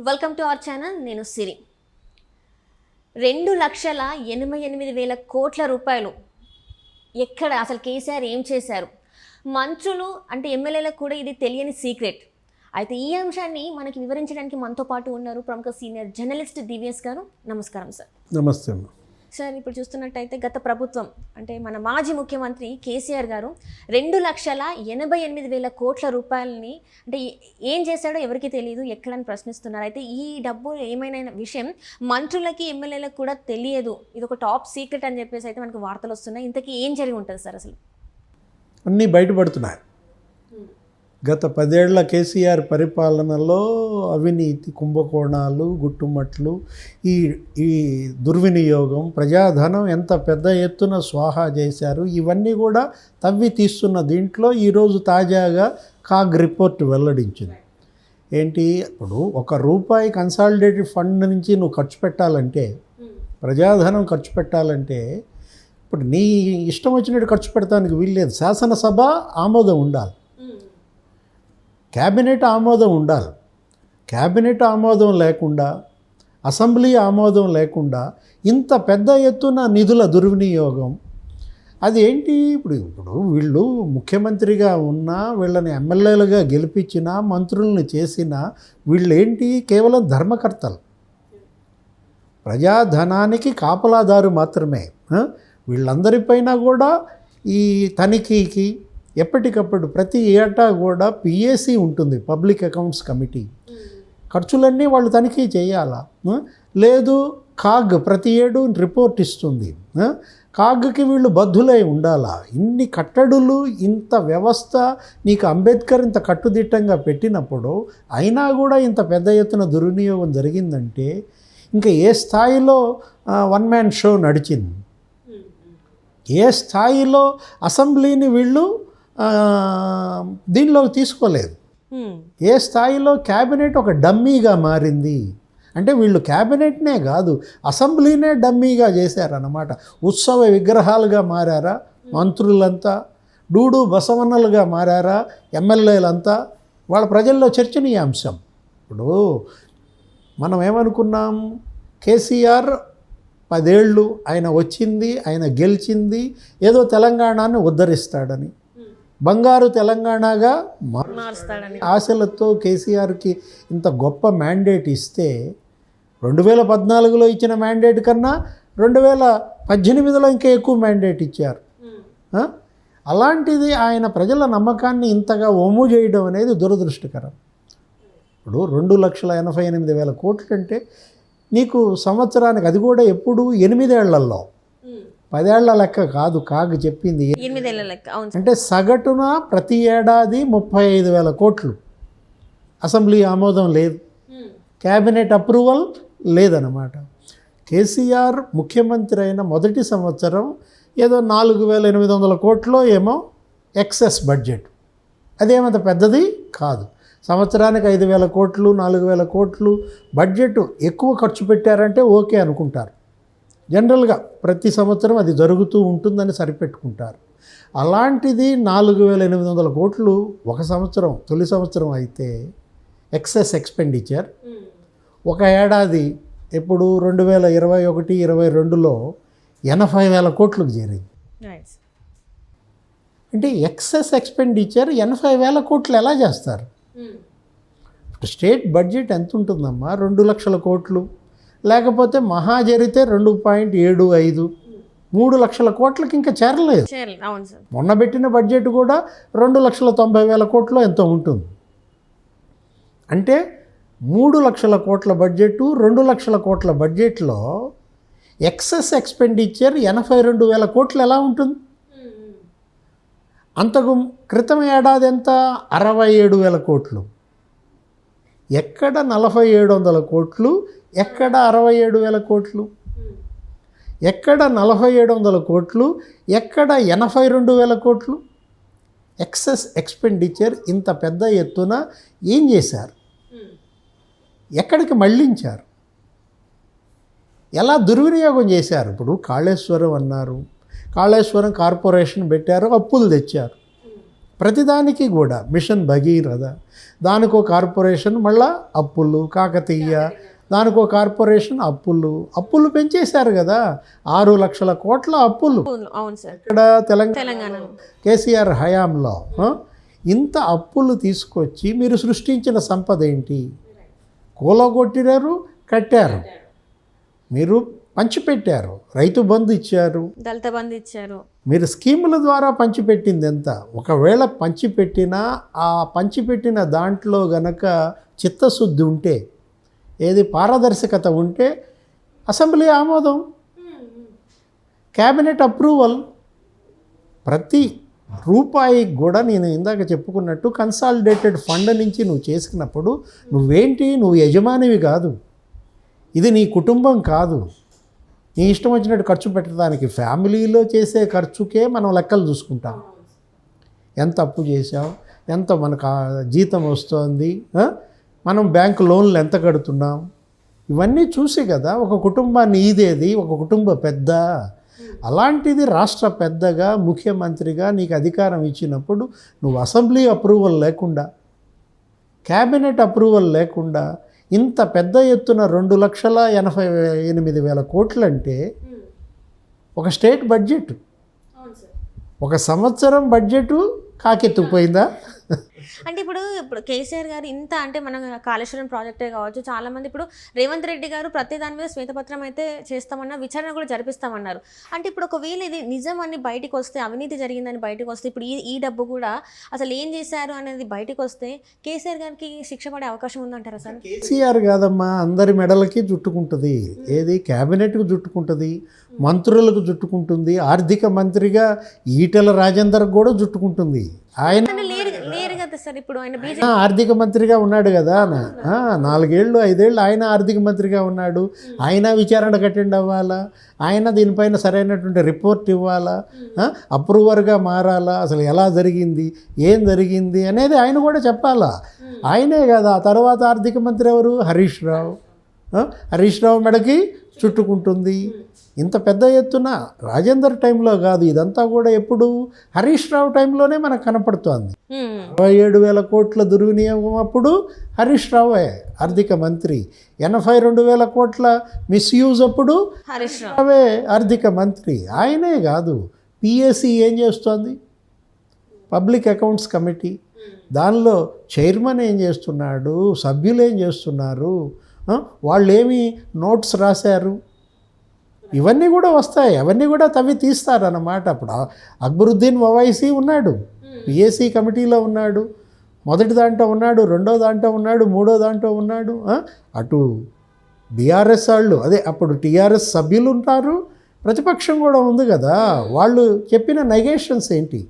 Welcome to our channel. నేను సిరి. 2,88,000 కోట్ల రూపాయలు ఎక్కడ అసలు కేసీఆర్ ఏం చేశారు? మంత్రులు అంటే ఎమ్మెల్యేలకు కూడా ఇది తెలియని సీక్రెట్. అయితే ఈ అంశాన్ని మనకి వివరించడానికి మనతో పాటు ఉన్నారు ప్రముఖ సీనియర్ జర్నలిస్ట్ దివ్యేష్ గారు. నమస్కారం సార్. నమస్తే సార్, ఇప్పుడు చూస్తున్నట్టయితే గత ప్రభుత్వం అంటే మన మాజీ ముఖ్యమంత్రి కేసీఆర్ గారు 2,88,000 కోట్ల రూపాయలని అంటే ఏం చేశాడో ఎవరికి తెలియదు, ఎక్కడని ప్రశ్నిస్తున్నారు. అయితే ఈ డబ్బు ఏమైనా విషయం మంత్రులకి ఎమ్మెల్యేలకు కూడా తెలియదు, ఇది ఒక టాప్ సీక్రెట్ అని చెప్పేసి అయితే మనకు వార్తలు వస్తున్నాయి. ఇంతకీ ఏం జరిగి ఉంటుంది సార్? అసలు అన్నీ బయటపడుతున్నాయి. గత 10 ఏళ్ల కేసీఆర్ పరిపాలనలో అవినీతి, కుంభకోణాలు, గుట్టుమట్లు, ఈ దుర్వినియోగం, ప్రజాధనం ఎంత పెద్ద ఎత్తున స్వాహా చేశారు, ఇవన్నీ కూడా తవ్వి తీస్తున్న దీంట్లో ఈరోజు తాజాగా కాగ్ రిపోర్ట్ వెల్లడించింది. ఏంటి, ఇప్పుడు ₹1 కన్సాలిడేటెడ్ ఫండ్ నుంచి నువ్వు ఖర్చు పెట్టాలంటే, ప్రజాధనం ఖర్చు పెట్టాలంటే ఇప్పుడు నీ ఇష్టం వచ్చినట్టు ఖర్చు పెడతానికి వీల్లేదు. శాసనసభ ఆమోదం ఉండాలి, క్యాబినెట్ ఆమోదం ఉండాలి. క్యాబినెట్ ఆమోదం లేకుండా, అసెంబ్లీ ఆమోదం లేకుండా ఇంత పెద్ద ఎత్తున నిధుల దుర్వినియోగం అది ఏంటి? ఇప్పుడు వీళ్ళు ముఖ్యమంత్రిగా ఉన్నా, వీళ్ళని ఎమ్మెల్యేలుగా గెలిపించినా, మంత్రులను చేసినా వీళ్ళు ఏంటి? కేవలం ధర్మకర్తలు, ప్రజాధనానికి కాపలాదారు మాత్రమే. వీళ్ళందరిపైన కూడా ఈ తనిఖీకి ఎప్పటికప్పుడు ప్రతి ఏటా కూడా పిఏసి ఉంటుంది, పబ్లిక్ అకౌంట్స్ కమిటీ. ఖర్చులన్నీ వాళ్ళు తనిఖీ చేయాలా? లేదు, కాగ్ ప్రతి ఏడు రిపోర్ట్ ఇస్తుంది. కాగ్కి వీళ్ళు బద్ధులై ఉండాలా? ఇన్ని కట్టడులు, ఇంత వ్యవస్థ నీకు అంబేద్కర్ ఇంత కట్టుదిట్టంగా పెట్టినప్పుడు అయినా కూడా ఇంత పెద్ద ఎత్తున దుర్వినియోగం జరిగిందంటే ఇంకా ఏ స్థాయిలో వన్ మ్యాన్ షో నడిచింది? ఏ స్థాయిలో అసెంబ్లీని వీళ్ళు దీనిలోకి తీసుకోలేదు? ఏ స్థాయిలో క్యాబినెట్ ఒక డమ్మీగా మారింది? అంటే వీళ్ళు క్యాబినెట్నే కాదు, అసెంబ్లీనే డమ్మీగా చేశారన్నమాట. ఉత్సవ విగ్రహాలుగా మారారా మంత్రులంతా? డూడు బసవన్నలుగా మారారా ఎమ్మెల్యేలంతా? వాళ్ళ ప్రజల్లో చర్చనీయాంశం. ఇప్పుడు మనం ఏమనుకున్నాం, కేసీఆర్ 10 ఏళ్ళు ఆయన వచ్చింది, ఆయన గెలిచింది, ఏదో తెలంగాణని ఉద్ధరిస్తాడని, బంగారు తెలంగాణగా మారుస్తాడని ఆశలతో కేసీఆర్కి ఇంత గొప్ప మ్యాండేట్ ఇస్తే 2014లో ఇచ్చిన మ్యాండేట్ కన్నా 2018లో ఇంకా ఎక్కువ మ్యాండేట్ ఇచ్చారు. అలాంటిది ఆయన ప్రజల నమ్మకాన్ని ఇంతగా ఒమ్ము చేయడం అనేది దురదృష్టకరం. ఇప్పుడు 2,88,000 కోట్లు అంటే నీకు సంవత్సరానికి, అది కూడా ఎప్పుడు 8 ఏళ్లలో, 10 ఏళ్ల లెక్క కాదు కాగ్ చెప్పింది, 8 ఏళ్ల లెక్క. అంటే సగటున ప్రతి ఏడాది 35,000 కోట్లు. అసెంబ్లీ ఆమోదం లేదు, క్యాబినెట్ అప్రూవల్ లేదన్నమాట. కేసీఆర్ ముఖ్యమంత్రి అయిన మొదటి సంవత్సరం ఏదో 4,800 కోట్లు ఏమో ఎక్సెస్ బడ్జెట్. అదేమంత పెద్దది కాదు. సంవత్సరానికి 5,000 కోట్లు, 4,000 కోట్లు బడ్జెట్ ఎక్కువ ఖర్చు పెట్టారంటే ఓకే అనుకుంటారు. జనరల్గా ప్రతి సంవత్సరం అది జరుగుతూ ఉంటుందని సరిపెట్టుకుంటారు. అలాంటిది 4,800 కోట్లు ఒక సంవత్సరం, తొలి సంవత్సరం అయితే ఎక్సెస్ ఎక్స్పెండిచర్ ఒక ఏడాది ఎప్పుడు 2021-22లో 80,000 కోట్లకు చేరింది. అంటే ఎక్సెస్ ఎక్స్పెండిచర్ 80,000 కోట్లు ఎలా చేస్తారు? స్టేట్ బడ్జెట్ ఎంత ఉంటుందమ్మా? 2 లక్షల కోట్లు, లేకపోతే మహా జరిగితే 2.75, 3 లక్షల కోట్లకి ఇంకా చేరలేదు. మొన్న పెట్టిన బడ్జెట్ కూడా 2,90,000 కోట్లు ఎంతో ఉంటుంది. అంటే 3 లక్షల కోట్ల బడ్జెట్, 2 లక్షల కోట్ల బడ్జెట్లో ఎక్సెస్ ఎక్స్పెండిచర్ 82,000 కోట్లు ఎలా ఉంటుంది? అంతకు క్రితం ఏడాది ఎంత? 67,000 కోట్లు. ఎక్కడ 4,700 కోట్లు, ఎక్కడ 67,000 కోట్లు? ఎక్కడ 4,700 కోట్లు, ఎక్కడ 82,000 కోట్లు? ఎక్సెస్ ఎక్స్పెండిచర్ ఇంత పెద్ద ఎత్తున ఏం చేశారు? ఎక్కడికి మళ్ళించారు? ఎలా దుర్వినియోగం చేశారు? ఇప్పుడు కాళేశ్వరం అన్నారు, కాళేశ్వరం కార్పొరేషన్ పెట్టారు, అప్పులు తెచ్చారు. ప్రతిదానికి కూడా మిషన్ భగీరథ, దానికో కార్పొరేషన్, మళ్ళా అప్పులు, కాకతీయ దానికో కార్పొరేషన్, అప్పులు పెంచేశారు కదా, 6 లక్షల కోట్ల అప్పులు. అవును సార్. ఇక్కడ తెలంగాణ కేసీఆర్ హయాంలో ఇంత అప్పులు తీసుకొచ్చి మీరు సృష్టించిన సంపద ఏంటి? కూలగొట్టినారు, కట్టారు, మీరు పంచిపెట్టారు, రైతు బంధు ఇచ్చారు, దళిత బంధు ఇచ్చారు, మీరు స్కీముల ద్వారా పంచిపెట్టింది ఎంత? ఒకవేళ పంచిపెట్టినా ఆ పంచిపెట్టిన దాంట్లో గనక చిత్తశుద్ధి ఉంటే, ఏది పారదర్శకత ఉంటే అసెంబ్లీ ఆమోదం, క్యాబినెట్ అప్రూవల్, ప్రతి రూపాయికి కూడా నేను ఇందాక చెప్పుకున్నట్టు కన్సాలిడేటెడ్ ఫండ్ నుంచి నువ్వు చేసుకున్నప్పుడు నువ్వేంటి, నువ్వు యజమానివి కాదు, ఇది నీ కుటుంబం కాదు, నీ ఇష్టం వచ్చినట్టు ఖర్చు పెట్టడానికి. ఫ్యామిలీలో చేసే ఖర్చుకే మనం లెక్కలు చూసుకుంటాం. ఎంత అప్పు చేసావు, ఎంత మనకు జీతం వస్తుంది, మనం బ్యాంకు లోన్లు ఎంత కడుతున్నాం, ఇవన్నీ చూసి కదా ఒక కుటుంబాన్ని ఈదేది, ఒక కుటుంబ పెద్ద. అలాంటిది రాష్ట్ర పెద్దగా, ముఖ్యమంత్రిగా నీకు అధికారం ఇచ్చినప్పుడు నువ్వు అసెంబ్లీ అప్రూవల్ లేకుండా, క్యాబినెట్ అప్రూవల్ లేకుండా ఇంత పెద్ద ఎత్తున 2,88,000 కోట్లు అంటే ఒక స్టేట్ బడ్జెట్, ఒక సంవత్సరం బడ్జెట్ కాకెత్తుకుపోయిందా? అంటే ఇప్పుడు కేసీఆర్ గారు ఇంత అంటే మన కాళేశ్వరం ప్రాజెక్టే కావచ్చు, చాలామంది ఇప్పుడు రేవంత్ రెడ్డి గారు ప్రతి దాని మీద శ్వేతపత్రం అయితే చేస్తామన్నా, విచారణ కూడా జరిపిస్తామన్నారు. అంటే ఇప్పుడు ఒకవేళ ఇది నిజం అని బయటకు వస్తే, అవినీతి జరిగిందని బయటకు వస్తే, ఇప్పుడు ఈ డబ్బు కూడా అసలు ఏం చేశారు అనేది బయటకు వస్తే కేసీఆర్ గారికి శిక్ష పడే అవకాశం ఉందంటారా సార్? కేసీఆర్ కాదమ్మా, అందరి మెడలకి చుట్టుకుంటుంది. ఏది క్యాబినెట్కు చుట్టుకుంటుంది, మంత్రులకు చుట్టుకుంటుంది, ఆర్థిక మంత్రిగా ఈటెల రాజేందర్ కూడా చుట్టుకుంటుంది. ఆయన లేరు కదా సార్, ఇప్పుడు ఆయన ఆర్థిక మంత్రిగా ఉన్నాడు కదా, 4 ఏళ్ళు 5 ఏళ్ళు ఆయన ఆర్థిక మంత్రిగా ఉన్నాడు. ఆయన విచారణకు అటెండ్ అవ్వాలా, ఆయన దీనిపైన సరైనటువంటి రిపోర్ట్ ఇవ్వాలా, అప్రూవర్గా మారాలా, అసలు ఎలా జరిగింది, ఏం జరిగింది అనేది ఆయన కూడా చెప్పాలా. ఆయనే కదా. ఆ తర్వాత ఆర్థిక మంత్రి ఎవరు? హరీష్ రావు మెడకి చుట్టుకుంటుంది. ఇంత పెద్ద ఎత్తున రాజేందర్ టైంలో కాదు, ఇదంతా కూడా ఎప్పుడు హరీష్ రావు టైంలోనే మనకు కనపడుతోంది. 67,000 కోట్ల దుర్వినియోగం అప్పుడు హరీష్ రావే ఆర్థిక మంత్రి. 82,000 కోట్ల మిస్యూజ్ అప్పుడు హరీష్ రావే ఆర్థిక మంత్రి. ఆయనే కాదు, పిఎస్సి ఏం చేస్తోంది, పబ్లిక్ అకౌంట్స్ కమిటీ, దానిలో చైర్మన్ ఏం చేస్తున్నాడు, సభ్యులు ఏం చేస్తున్నారు, వాళ్ళు ఏమి నోట్స్ రాశారు, ఇవన్నీ కూడా వస్తాయి. అవన్నీ కూడా తవ్వి తీస్తారన్నమాట. అప్పుడు అక్బరుద్దీన్ ఓవైసీ ఉన్నాడు, పిఎస్సి కమిటీలో ఉన్నాడు, మొదటి దాంట్లో ఉన్నాడు, రెండో దాంట్లో ఉన్నాడు, మూడో దాంట్లో ఉన్నాడు. అటు బీఆర్ఎస్ వాళ్ళు, అదే అప్పుడు టీఆర్ఎస్ సభ్యులు ఉంటారు, ప్రతిపక్షం కూడా ఉంది కదా, వాళ్ళు చెప్పిన నెగేషన్స్ ఏంటి,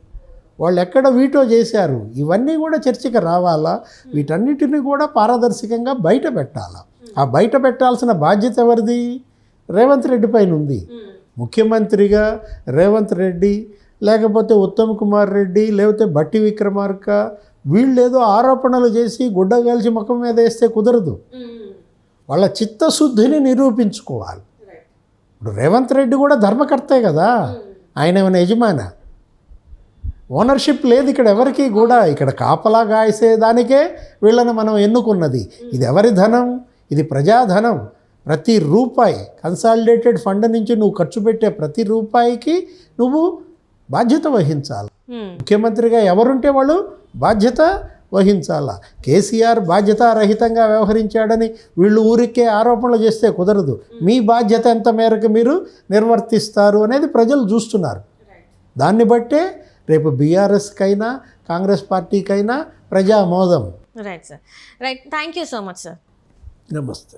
వాళ్ళు ఎక్కడ వీటో చేశారు, ఇవన్నీ కూడా చర్చకి రావాలా. వీటన్నిటిని కూడా పారదర్శకంగా బయట పెట్టాలా. ఆ బయట పెట్టాల్సిన బాధ్యత ఎవరిది? రేవంత్ రెడ్డి పైన ఉంది. ముఖ్యమంత్రిగా రేవంత్ రెడ్డి, లేకపోతే ఉత్తమ్ కుమార్ రెడ్డి, లేకపోతే బట్టి విక్రమార్క, వీళ్ళేదో ఆరోపణలు చేసి గుడ్డ కాల్చి ముఖం మీద వేస్తే కుదరదు. వాళ్ళ చిత్తశుద్ధిని నిరూపించుకోవాలి. ఇప్పుడు రేవంత్ రెడ్డి కూడా ధర్మకర్తే కదా, ఆయన ఏమైనా యజమాన? ఓనర్షిప్ లేదు ఇక్కడ ఎవరికి కూడా. ఇక్కడ కాపలా కాసేదానికే వీళ్ళని మనం ఎన్నుకున్నది. ఇది ఎవరి ధనం? ఇది ప్రజాధనం. ప్రతి రూపాయి కన్సాలిడేటెడ్ ఫండ్ నుంచి నువ్వు ఖర్చు పెట్టే ప్రతి రూపాయికి నువ్వు బాధ్యత వహించాలి. ముఖ్యమంత్రిగా ఎవరుంటే వాళ్ళు బాధ్యత వహించాలా. కేసీఆర్ బాధ్యతారహితంగా వ్యవహరించాడని వీళ్ళు ఊరికే ఆరోపణలు చేస్తే కుదరదు. మీ బాధ్యత ఎంత మేరకు మీరు నిర్వర్తిస్తారు అనేది ప్రజలు చూస్తున్నారు. దాన్ని బట్టే రేపు బీఆర్ఎస్కైనా కాంగ్రెస్ పార్టీకైనా ప్రజామోదం. Right sir, right. Thank you so much sir. నమస్తే.